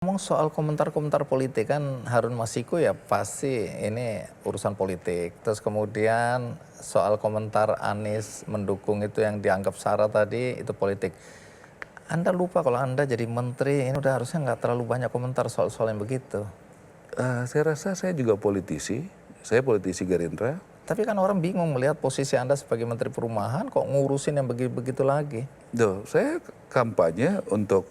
Ngomong soal komentar-komentar politik kan Harun Masiku ya pasti ini urusan politik. Terus kemudian soal komentar Anies mendukung itu yang dianggap sara tadi itu politik. Anda lupa kalau Anda jadi menteri ini udah harusnya nggak terlalu banyak komentar soal-soal yang begitu. Saya rasa saya juga politisi, saya politisi Gerindra. Tapi kan orang bingung melihat posisi Anda sebagai menteri perumahan kok ngurusin yang begitu-begitu lagi. Saya kampanye untuk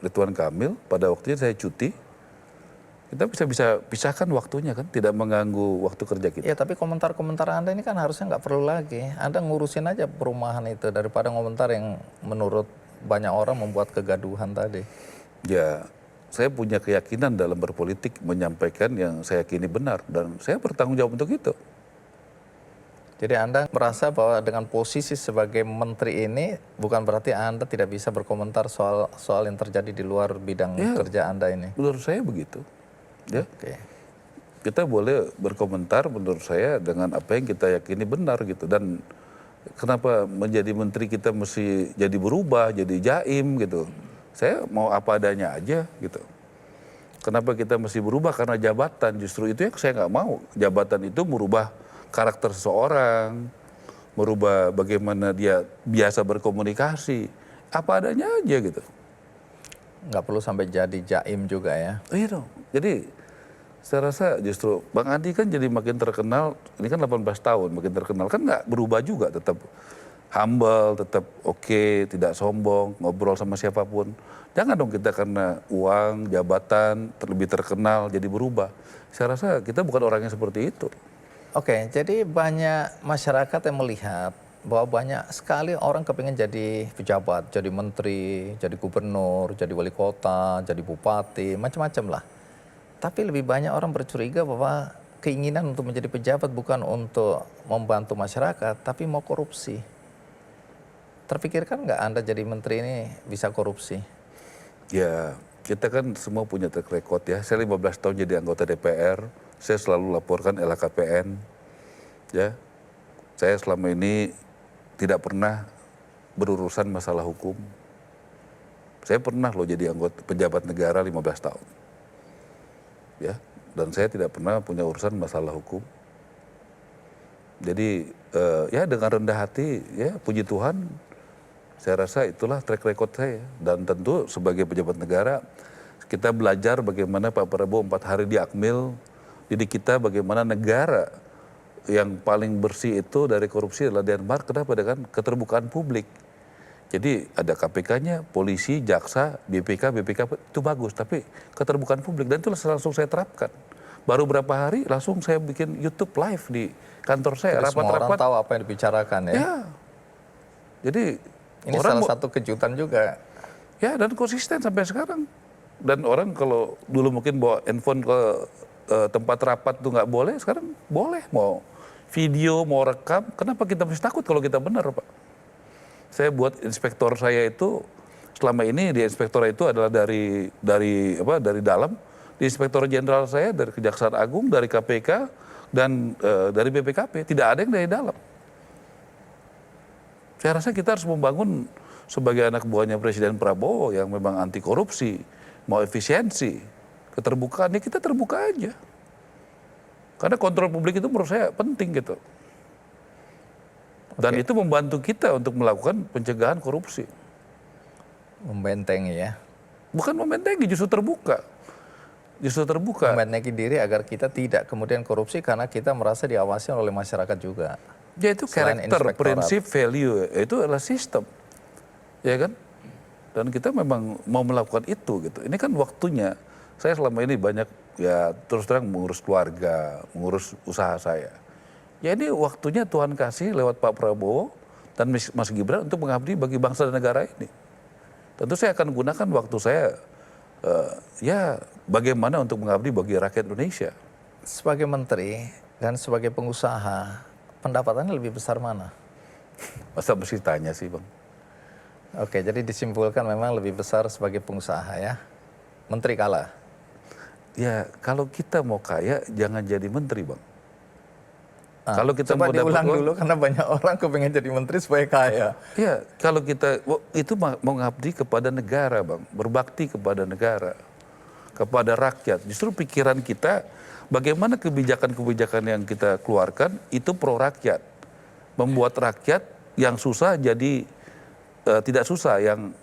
Ridwan Kamil pada waktunya saya cuti. Kita bisa pisahkan waktunya kan, tidak mengganggu waktu kerja kita. Ya tapi komentar-komentar Anda ini kan harusnya nggak perlu lagi. Anda ngurusin aja perumahan itu daripada komentar yang menurut banyak orang membuat kegaduhan tadi. Ya, saya punya keyakinan dalam berpolitik menyampaikan yang saya yakini benar dan saya bertanggung jawab untuk itu. Jadi Anda merasa bahwa dengan posisi sebagai menteri ini bukan berarti Anda tidak bisa berkomentar soal yang terjadi di luar bidang kerja Anda ini. Menurut saya begitu. Ya, Oke. kita boleh berkomentar menurut saya dengan apa yang kita yakini benar gitu. Dan kenapa menjadi menteri kita mesti jadi berubah, jadi jaim gitu. Saya mau apa adanya aja gitu. Kenapa kita mesti berubah karena jabatan? Justru itu yang saya nggak mau. Jabatan itu merubah karakter seseorang, merubah bagaimana dia biasa berkomunikasi. Apa adanya aja gitu. Nggak perlu sampai jadi jaim juga ya. Iya dong. Jadi saya rasa justru Bang Andi kan jadi makin terkenal, ini kan 18 tahun makin terkenal, kan nggak berubah juga, tetap humble, tetap oke, tidak sombong, ngobrol sama siapapun. Jangan dong kita karena uang, jabatan, lebih terkenal jadi berubah. Saya rasa kita bukan orang yang seperti itu. Oke, jadi banyak masyarakat yang melihat bahwa banyak sekali orang kepingin jadi pejabat, jadi menteri, jadi gubernur, jadi wali kota, jadi bupati, macam-macam lah. Tapi lebih banyak orang bercuriga bahwa keinginan untuk menjadi pejabat bukan untuk membantu masyarakat, tapi mau korupsi. Terpikirkan nggak Anda jadi menteri ini bisa korupsi? Ya, kita kan semua punya track record ya. Saya 15 tahun jadi anggota DPR, saya selalu laporkan LHKPN. Ya, saya selama ini tidak pernah berurusan masalah hukum. Saya pernah loh jadi anggota pejabat negara 15 tahun. Ya, dan saya tidak pernah punya urusan masalah hukum. Jadi ya dengan rendah hati ya puji Tuhan, saya rasa itulah track record saya. Dan tentu sebagai pejabat negara kita belajar bagaimana Pak Prabowo 4 hari di Akmil, didik kita bagaimana negara yang paling bersih itu dari korupsi adalah Denmark. Kenapa? Dengan keterbukaan publik. Jadi ada KPK-nya, polisi, jaksa, BPK itu bagus. Tapi keterbukaan publik dan itu langsung saya terapkan. Baru berapa hari langsung saya bikin YouTube live di kantor saya. Jadi semua orang Rapat-rapat. tahu apa yang dibicarakan ya. Ya. Jadi Ini salah satu kejutan juga. ya dan konsisten sampai sekarang. Dan orang kalau dulu mungkin bawa handphone ke tempat rapat tuh nggak boleh, sekarang boleh. Mau video, mau rekam, kenapa kita mesti takut kalau kita benar, Pak? Saya buat inspektor saya itu selama ini di inspektor itu adalah dari dalam. Di inspektor jenderal saya dari Kejaksaan Agung, dari KPK dan dari BPKP, tidak ada yang dari dalam. Saya rasa kita harus membangun sebagai anak buahnya Presiden Prabowo yang memang anti korupsi, mau efisiensi, keterbukaan, ya kita terbuka aja. Karena kontrol publik itu menurut saya penting gitu. Dan itu membantu kita untuk melakukan pencegahan korupsi. Membentengi ya. Bukan membentengi, justru terbuka. Justru terbuka. Membentengi diri agar kita tidak kemudian korupsi karena kita merasa diawasi oleh masyarakat juga. Ya itu karakter, prinsip, value, itu adalah sistem. Ya kan? Dan kita memang mau melakukan itu gitu. Ini kan waktunya. Saya selama ini banyak ya terus terang mengurus keluarga, mengurus usaha saya. Ya ini waktunya Tuhan kasih lewat Pak Prabowo dan Mas Gibran untuk mengabdi bagi bangsa dan negara ini. Tentu saya akan gunakan waktu saya ya bagaimana untuk mengabdi bagi rakyat Indonesia. Sebagai menteri dan sebagai pengusaha, pendapatannya lebih besar mana? Masa mesti tanya sih, Bang? Oke, jadi disimpulkan memang lebih besar sebagai pengusaha ya. Menteri kalah. Ya kalau kita mau kaya jangan jadi menteri, Bang. Kalau kita coba diulang dulu karena banyak orang kepengen jadi menteri supaya kaya. Iya, kalau kita itu mau ngabdi kepada negara, Bang, berbakti kepada negara. kepada rakyat. Justru pikiran kita bagaimana kebijakan-kebijakan yang kita keluarkan itu pro rakyat. Membuat rakyat yang susah jadi tidak susah, yang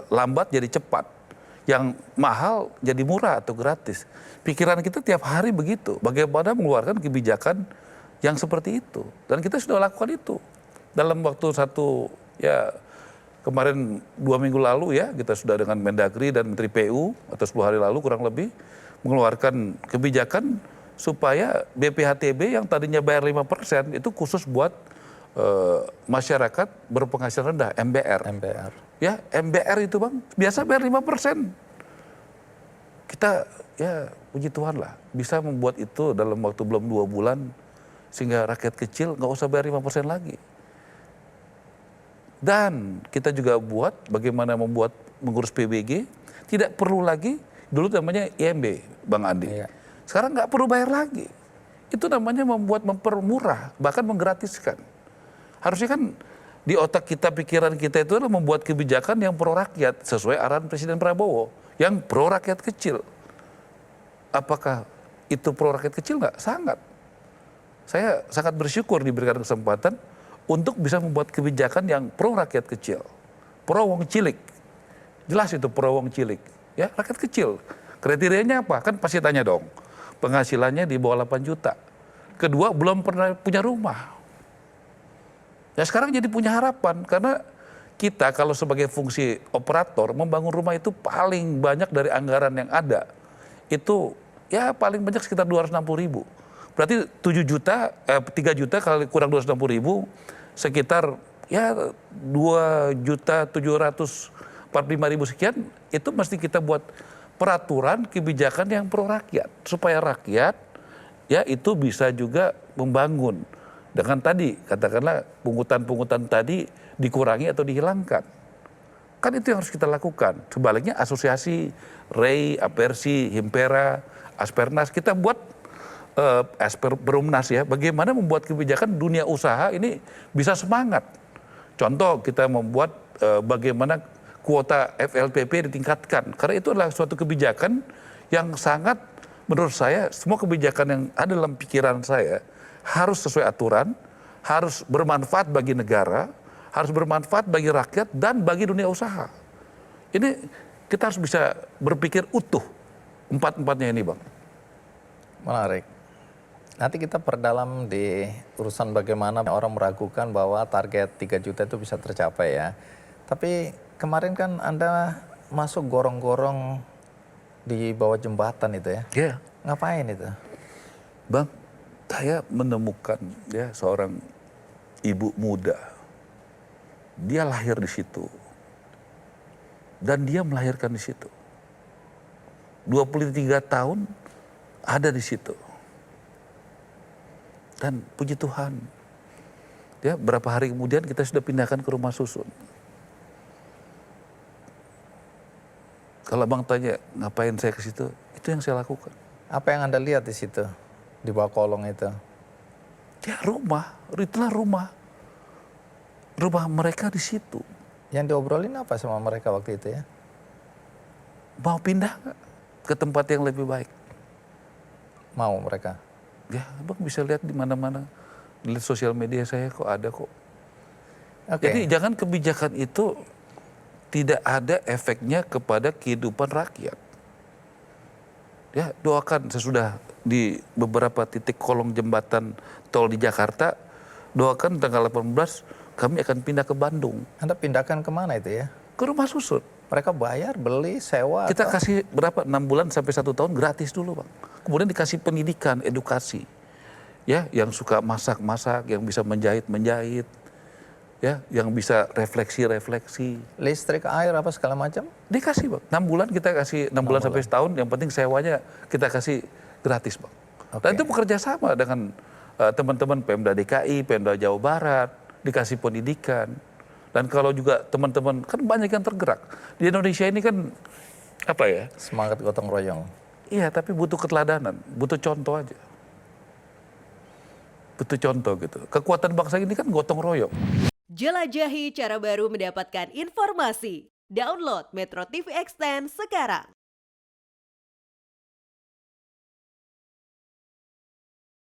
lambat jadi cepat, yang mahal jadi murah atau gratis. Pikiran kita tiap hari begitu, bagaimana mengeluarkan kebijakan yang seperti itu. Dan kita sudah lakukan itu. Dalam waktu kemarin 2 minggu lalu ya, kita sudah dengan Mendagri dan Menteri PU atau 10 hari lalu kurang lebih mengeluarkan kebijakan supaya BPHTB yang tadinya bayar 5% itu khusus buat masyarakat berpenghasilan rendah, MBR. MBR. Ya, MBR itu Bang, biasa bayar 5%. Kita ya puji Tuhan lah, bisa membuat itu dalam waktu belum 2 bulan sehingga rakyat kecil nggak usah bayar 5% lagi. Dan kita juga buat bagaimana mengurus PBG, tidak perlu lagi, dulu namanya IMB, Bang Andi. Iya. Sekarang nggak perlu bayar lagi. Itu namanya mempermurah, bahkan menggratiskan. Harusnya kan di otak kita, pikiran kita itu adalah membuat kebijakan yang pro rakyat, sesuai arahan Presiden Prabowo, yang pro rakyat kecil. Apakah itu pro rakyat kecil? Nggak, sangat. Saya sangat bersyukur diberikan kesempatan untuk bisa membuat kebijakan yang pro rakyat kecil, pro wong cilik. Jelas itu pro wong cilik, ya rakyat kecil. Kriterianya apa? Kan pasti tanya dong. Penghasilannya di bawah 8 juta. Kedua, belum pernah punya rumah. Ya sekarang jadi punya harapan karena kita kalau sebagai fungsi operator membangun rumah itu paling banyak dari anggaran yang ada. Itu ya paling banyak sekitar 260.000. Berarti 3 juta kali kurang 260.000 sekitar ya 2.745.000 sekian, itu mesti kita buat peraturan kebijakan yang pro rakyat supaya rakyat ya itu bisa juga membangun dengan tadi katakanlah pungutan-pungutan tadi dikurangi atau dihilangkan. Kan itu yang harus kita lakukan. Sebaliknya asosiasi, REI, Apersi, Himpera, Aspernas kita buat Perumnas ya, bagaimana membuat kebijakan dunia usaha ini bisa semangat. Contoh kita membuat bagaimana kuota FLPP ditingkatkan, karena itu adalah suatu kebijakan yang sangat menurut saya, semua kebijakan yang ada dalam pikiran saya harus sesuai aturan, harus bermanfaat bagi negara, harus bermanfaat bagi rakyat dan bagi dunia usaha. Ini kita harus bisa berpikir utuh empat-empatnya ini Bang. Menarik. Nanti kita perdalam di urusan bagaimana orang meragukan bahwa target 3 juta itu bisa tercapai ya. Tapi kemarin kan Anda masuk gorong-gorong di bawah jembatan itu ya. Iya. Ngapain itu? Bang, saya menemukan ya seorang ibu muda. Dia lahir di situ. Dan dia melahirkan di situ. 23 tahun ada di situ. Dan puji Tuhan, ya berapa hari kemudian kita sudah pindahkan ke rumah susun. Kalau Bang tanya ngapain saya ke situ, itu yang saya lakukan. Apa yang Anda lihat di situ, di bawah kolong itu? Ya rumah, itulah rumah. Rumah mereka di situ. Yang diobrolin apa sama mereka waktu itu ya? Mau pindah nggak ke tempat yang lebih baik? Mau mereka? Ya, Abang bisa lihat di mana-mana. Di sosial media saya kok ada kok. Oke. Jadi jangan kebijakan itu tidak ada efeknya kepada kehidupan rakyat. Ya, doakan sesudah di beberapa titik kolong jembatan tol di Jakarta, doakan tanggal 18 kami akan pindah ke Bandung. Anda pindahkan kemana itu ya? Ke rumah susun. Mereka bayar, beli, sewa? Kita atau? kasih berapa? 6 bulan sampai 1 tahun gratis dulu Bang. Kemudian dikasih pendidikan, edukasi. Ya, yang suka masak-masak, yang bisa menjahit-menjahit. Ya, yang bisa refleksi-refleksi. Listrik, air, apa segala macam? Dikasih Bang. 6 bulan kita kasih, 6 bulan sampai setahun, yang penting sewanya kita kasih gratis Bang. Oke. Dan itu bekerja sama dengan teman-teman Pemda DKI, Pemda Jawa Barat, dikasih pendidikan. Dan kalau juga teman-teman, kan banyak yang tergerak. Di Indonesia ini kan, apa ya? Semangat gotong royong. Iya, tapi butuh keteladanan, butuh contoh aja. Butuh contoh gitu. Kekuatan bangsa ini kan gotong royong. Jelajahi cara baru mendapatkan informasi. Download Metro TV Extend sekarang.